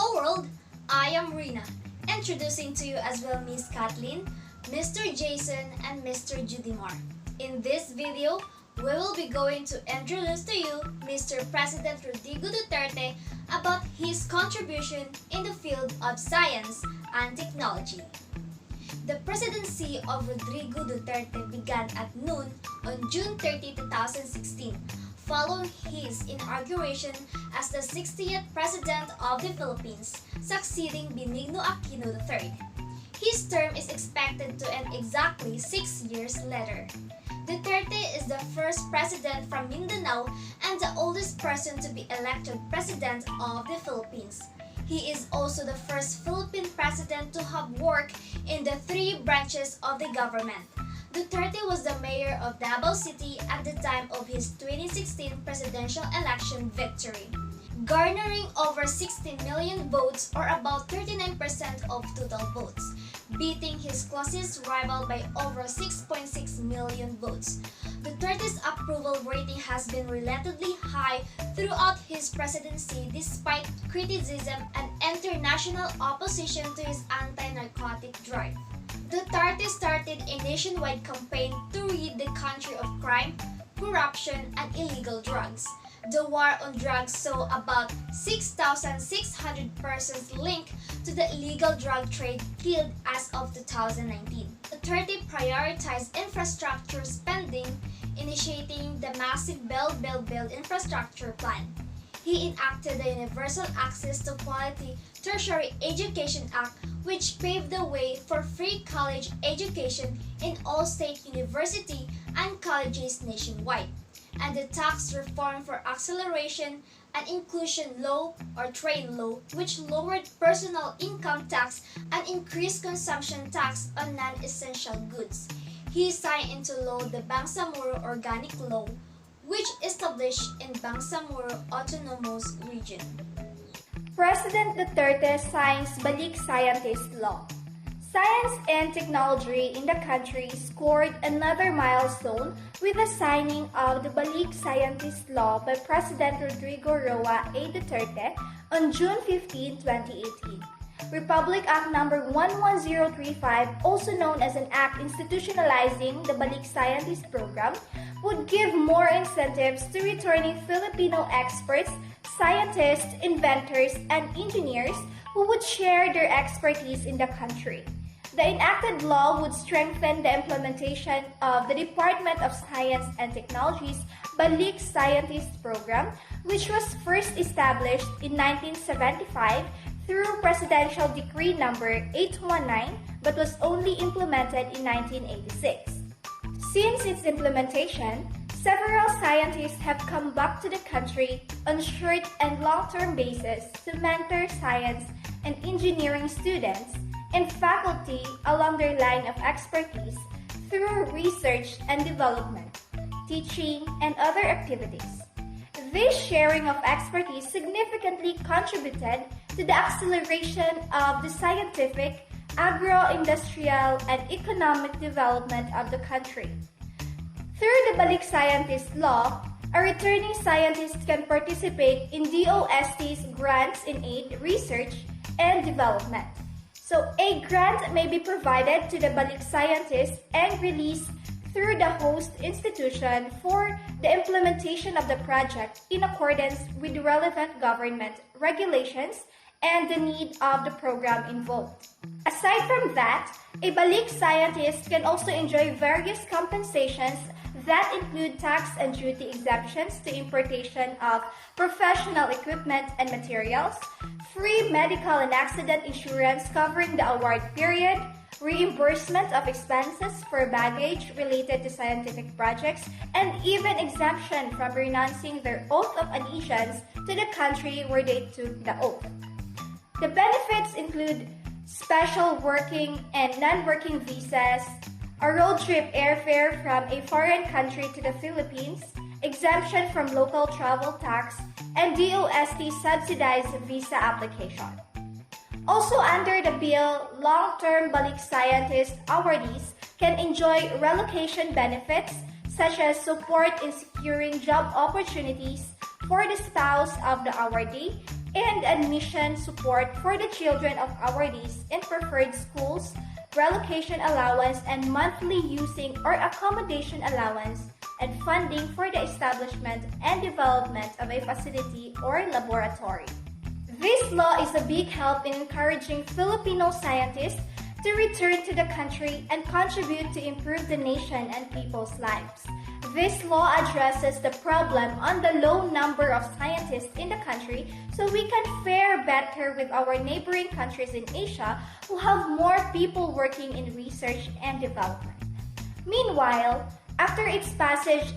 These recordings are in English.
Hello world, I am Rina, introducing to you as well Miss Kathleen, Mr. Jason, and Mr. Judimar. In this video, we will be going to introduce to you Mr. President Rodrigo Duterte about his contribution in the field of science and technology. The presidency of Rodrigo Duterte began at noon on June 30, 2016, following his inauguration as the 60th President of the Philippines, succeeding Benigno Aquino III. His term is expected to end exactly 6 years later. Duterte is the first president from Mindanao and the oldest person to be elected President of the Philippines. He is also the first Philippine president to have worked in the three branches of the government. Duterte was the mayor of Davao City at the time of his 2016 presidential election victory, garnering over 16 million votes or about 39% of total votes, beating his closest rival by over 6.6 million votes. Duterte's approval rating has been relatively high throughout his presidency despite criticism and international opposition to his anti-narcotic drive. Duterte started a nationwide campaign to rid the country of crime, corruption, and illegal drugs. The war on drugs saw about 6,600 persons linked to the illegal drug trade killed as of 2019. Duterte prioritized infrastructure spending, initiating the massive Build infrastructure plan. He enacted the Universal Access to Quality Tertiary Education Act, which paved the way for free college education in all state university and colleges nationwide, and the Tax Reform for Acceleration and Inclusion Law or TRAIN Law, which lowered personal income tax and increased consumption tax on non-essential goods. He signed into law the Bangsamoro Organic Law, which established in Bangsamoro Autonomous Region. President Duterte signs Balik Scientist Law. Science and technology in the country scored another milestone with the signing of the Balik Scientist Law by President Rodrigo Roa A. Duterte on June 15, 2018. Republic Act No. 11035, also known as an act institutionalizing the Balik Scientist Program, would give more incentives to returning Filipino experts, scientists, inventors, and engineers who would share their expertise in the country. The enacted law would strengthen the implementation of the Department of Science and Technology's Balik Scientist Program, which was first established in 1975 through Presidential Decree No. 819 but was only implemented in 1986. Since its implementation, several scientists have come back to the country on short and long-term basis to mentor science and engineering students and faculty along their line of expertise through research and development, teaching, and other activities. This sharing of expertise significantly contributed to the acceleration of the scientific, agro-industrial, and economic development of the country. Through the Balik Scientist Law, a returning scientist can participate in DOST's grants in aid, research, and development. So, a grant may be provided to the Balik scientist and released through the host institution for the implementation of the project in accordance with relevant government regulations and the need of the program involved. Aside from that, a Balik scientist can also enjoy various compensations that include tax and duty exemptions to importation of professional equipment and materials, free medical and accident insurance covering the award period, reimbursement of expenses for baggage related to scientific projects, and even exemption from renouncing their oath of allegiance to the country where they took the oath. The benefits include special working and non-working visas, a road trip airfare from a foreign country to the Philippines, exemption from local travel tax, and DOST subsidized visa application. Also under the bill, long-term Balik Scientist awardees can enjoy relocation benefits such as support in securing job opportunities for the spouse of the awardee and admission support for the children of awardees in preferred schools, relocation allowance and monthly using or accommodation allowance, and funding for the establishment and development of a facility or laboratory. This law is a big help in encouraging Filipino scientists to return to the country and contribute to improve the nation and people's lives. This law addresses the problem on the low number of scientists in the country so we can fare better with our neighboring countries in Asia who have more people working in research and development. Meanwhile, after its passage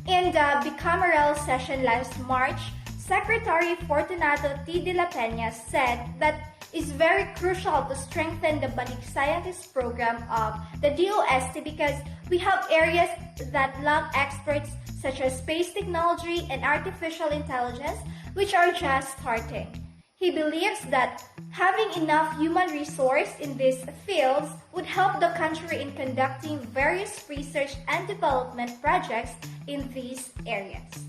in the bicameral session last March, Secretary Fortunato T. de la Peña said that it's very crucial to strengthen the Balik Scientist program of the DOST because we have areas that lack experts such as space technology and artificial intelligence, which are just starting. He believes that having enough human resource in these fields would help the country in conducting various research and development projects in these areas.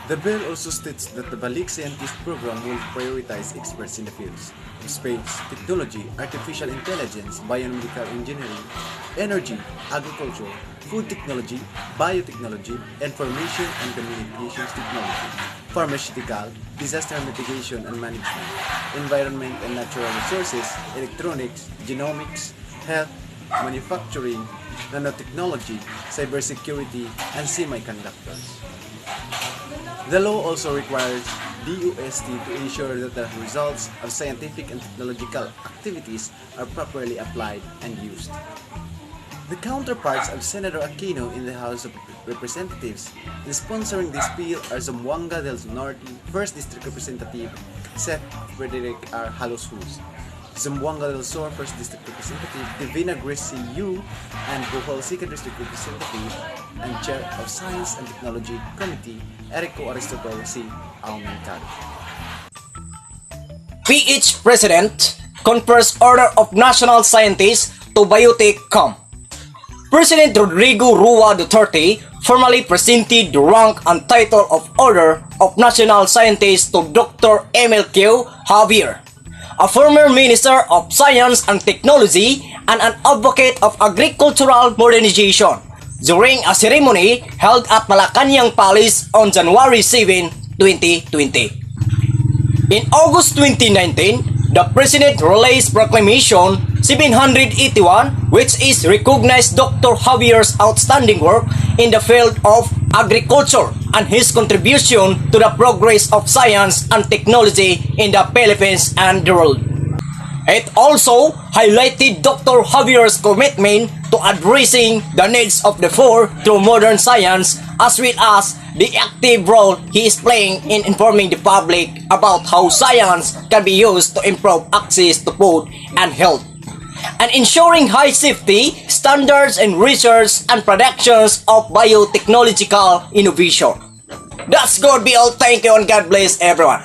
The bill also states that the Balik Scientist program will prioritize experts in the fields of space, technology, artificial intelligence, biomedical engineering, energy, agriculture, food technology, biotechnology, information and communications technology, pharmaceutical, disaster mitigation and management, environment and natural resources, electronics, genomics, health, manufacturing, nanotechnology, cybersecurity, and semiconductors. The law also requires DOST to ensure that the results of scientific and technological activities are properly applied and used. The counterparts of Senator Aquino in the House of Representatives in sponsoring this bill are Zamboanga del Norte 1st District Representative Seth Frederick R. Halos Hus, Zamboanga del Sur 1st District Representative Divina Gracie Yu, and Bohol 2nd District Representative and Chair of Science and Technology Committee Erico Aristotol C. Aumentado. PH President confers Order of National Scientists to Biotech.com. President Rodrigo Rua Duterte formally presented the rank and title of Order of National Scientists to Dr. MLQ Javier, a former Minister of Science and Technology and an advocate of agricultural modernization, during a ceremony held at Malacanang Palace on January 7, 2020. In August 2019, the President released Proclamation 781, which is recognized Dr. Javier's outstanding work in the field of agriculture and his contribution to the progress of science and technology in the Philippines and the world. It also highlighted Dr. Javier's commitment to addressing the needs of the poor through modern science, as well as the active role he is playing in informing the public about how science can be used to improve access to food and health, and ensuring high safety standards in research and productions of biotechnological innovation. That's good, be all. Thank you and God bless everyone.